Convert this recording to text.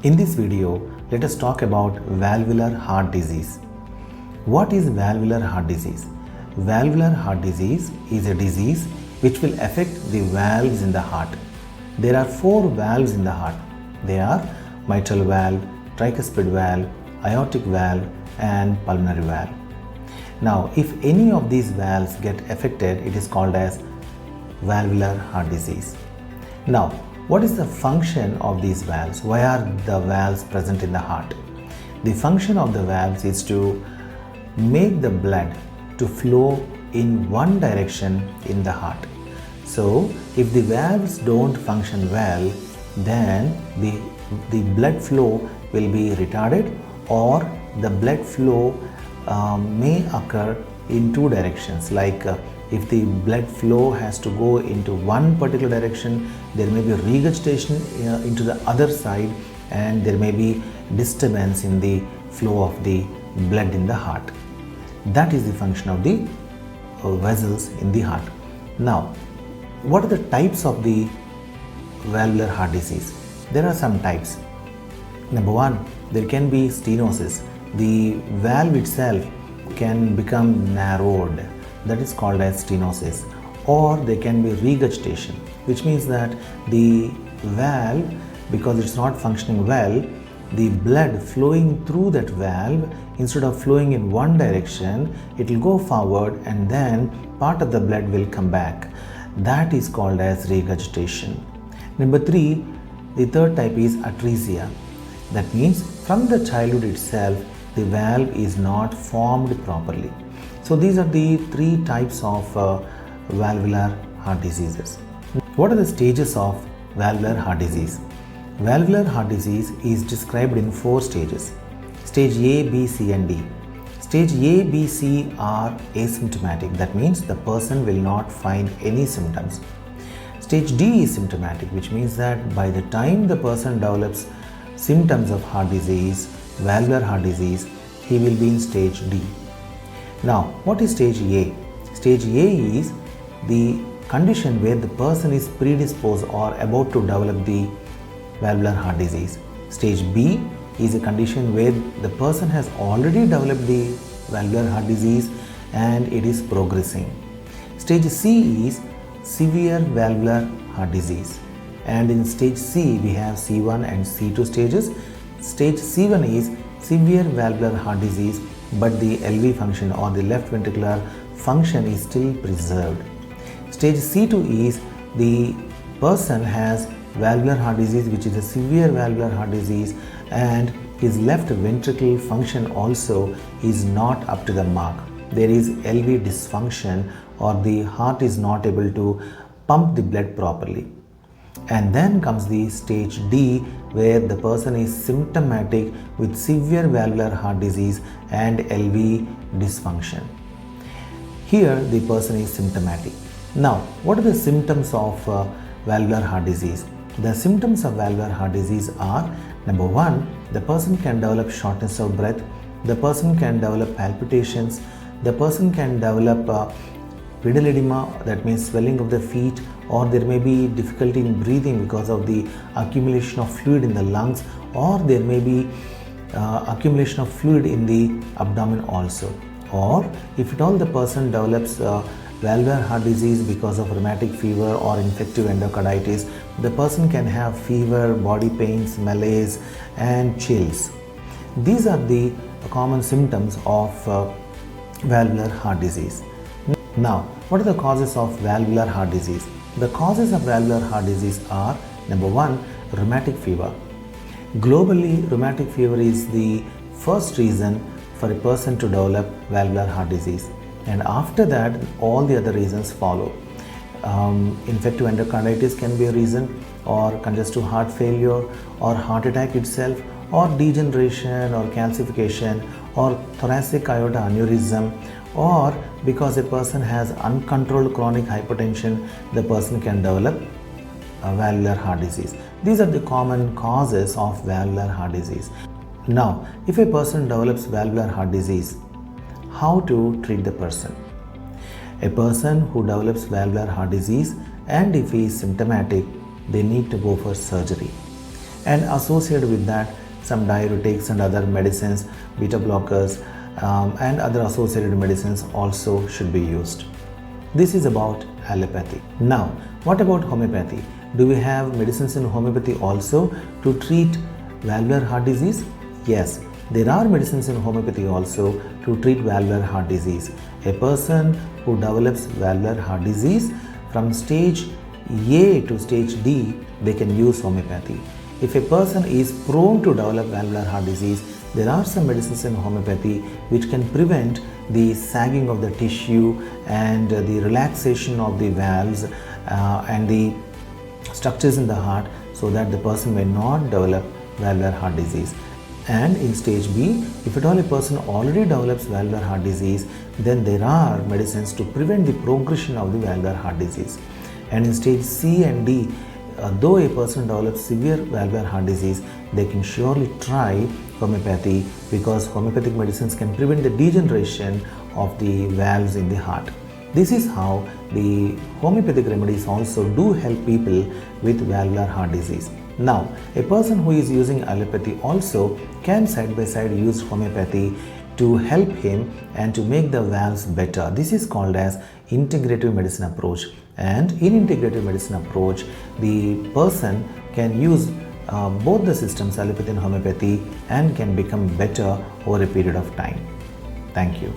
In this video, let us talk about valvular heart disease. What is valvular heart disease? Valvular heart disease is a disease which will affect the valves in the heart. There are 4 valves in the heart. They are mitral valve, tricuspid valve, aortic valve and pulmonary valve. Now, if any of these valves get affected, it is called as valvular heart disease. Now, what is the function of these valves? Why are the valves present in the heart? The function of the valves is to make the blood to flow in one direction in the heart. So, if the valves don't function well, then the blood flow will be retarded, or the blood flow may occur in 2 directions. Like if the blood flow has to go into one particular direction, there may be regurgitation into the other side, and there may be disturbance in the flow of the blood in the heart. That is the function of the vessels in the heart. Now, what are the types of the valvular heart disease? There are some types. Number 1, there can be stenosis. The valve itself can become narrowed. That is called as stenosis. Or there can be regurgitation, which means that the valve, because it's not functioning well, the blood flowing through that valve, instead of flowing in one direction, it will go forward and then part of the blood will come back. That is called as regurgitation. Number 3, the third type is atresia. That means from the childhood itself, the valve is not formed properly. So these are the 3 types of valvular heart diseases. What are the stages of valvular heart disease? Valvular heart disease is described in 4 stages. Stage A, B, C and D. Stage A, B, C are asymptomatic. That means the person will not find any symptoms. Stage D is symptomatic, which means that by the time the person develops symptoms of heart disease, valvular heart disease, he will be in stage D. Now, what is stage A? Stage A is the condition where the person is predisposed or about to develop the valvular heart disease. Stage B is a condition where the person has already developed the valvular heart disease and it is progressing. Stage C is severe valvular heart disease. And in stage C, we have C1 and C2 stages. Stage C1 is severe valvular heart disease, but the LV function or the left ventricular function is still preserved. Stage C2 is the person has valvular heart disease, which is a severe valvular heart disease, and his left ventricle function also is not up to the mark. There is LV dysfunction, or the heart is not able to pump the blood properly. And then comes the stage D, where the person is symptomatic with severe valvular heart disease and LV dysfunction. Here the person is symptomatic. Now, what are the symptoms of valvular heart disease? The symptoms of valvular heart disease are: number 1, the person can develop shortness of breath, the person can develop palpitations, the person can develop pedal edema, that means swelling of the feet, or there may be difficulty in breathing because of the accumulation of fluid in the lungs, or there may be accumulation of fluid in the abdomen also. Or if at all the person develops valvular heart disease because of rheumatic fever or infective endocarditis, the person can have fever, body pains, malaise and chills. These are the common symptoms of valvular heart disease. Now, what are the causes of valvular heart disease? The causes of valvular heart disease are: number 1, rheumatic fever. Globally, rheumatic fever is the first reason for a person to develop valvular heart disease, and after that all the other reasons follow. Infective endocarditis can be a reason, or congestive heart failure, or heart attack itself, or degeneration or calcification, or thoracic aorta aneurysm, or because a person has uncontrolled chronic hypertension, the person can develop valvular heart disease. These are the common causes of valvular heart disease. Now, if a person develops valvular heart disease, how to treat the person? A person who develops valvular heart disease, and if he is symptomatic, they need to go for surgery. and associated with that some diuretics and other medicines, beta blockers, and other associated medicines also should be used. This is about allopathy. Now, what about homeopathy? Do we have medicines in homeopathy also to treat valvular heart disease? Yes, there are medicines in homeopathy also to treat valvular heart disease. A person who develops valvular heart disease from stage A to stage D, they can use homeopathy. If a person is prone to develop valvular heart disease, there are some medicines in homeopathy which can prevent the sagging of the tissue and the relaxation of the valves and the structures in the heart, so that the person may not develop valvular heart disease. And in stage B, if at all a person already develops valvular heart disease, then there are medicines to prevent the progression of the valvular heart disease. And in stage C and D, though a person develops severe valvular heart disease, they can surely try homeopathy, because homeopathic medicines can prevent the degeneration of the valves in the heart. This is how the homeopathic remedies also do help people with valvular heart disease. Now, a person who is using allopathy also can side by side use homeopathy to help him and to make the valves better. This is called as integrative medicine approach. And in integrative medicine approach, the person can use both the systems, allopathy and homeopathy, and can become better over a period of time. Thank you.